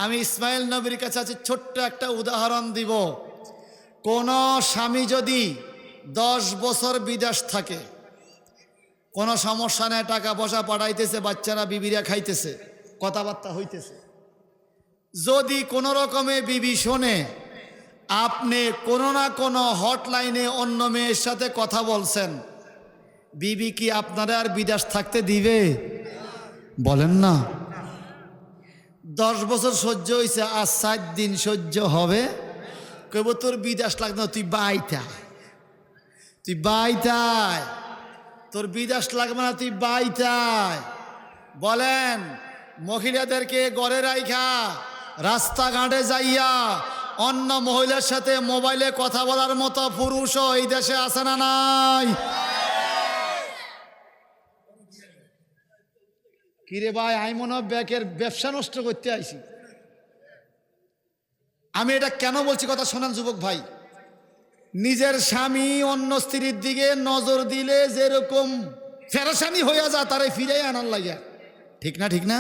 আমি ইসমাইল নবীর কাছে আছে ছোট্ট একটা উদাহরণ দিব। কোন স্বামী যদি 10 বছর বিদেশ থাকে, কোনো সমস্যা নেই, টাকা পয়সা পাঠাইতেছে, বাচ্চারা বিবিরা খাইতেছে, কথাবার্তা হইতেছে, যদি কোনো রকমে বিবি শোনে আপনি কোনো না কোনো হটলাইনে অন্য মেয়ের সাথে কথা বলছেন, বিবি কি আপনারা আর বিদেশ থাকতে দিবে? বলেন না। 10 বছর সহ্য হয়েছে, আর 7 দিন সহ্য হবে, কইব তোর বিদেশ লাগবে না, তুই বাইতায়, তোর বিদেশ লাগবে না, তুই বাইতায়। বলেন, মহিলাদেরকে ঘরে রাইখা রাস্তাঘাটে যাইয়া অন্য মহিলার সাথে মোবাইলে কথা বলার মতো পুরুষও এই দেশে আছে না নাই? কিরে ভাই, আমি মনে হয় ব্যাকের ব্যবসা নষ্ট করতে আইছি। আমি এটা কেন বলছি কথা শোনান যুবক ভাই। নিজের স্বামী অন্য স্ত্রীর দিকে নজর দিলে যেরকম ফেরেশানি হইয়া যায়, তারে ফিরাই আনার লাগে, ঠিক না?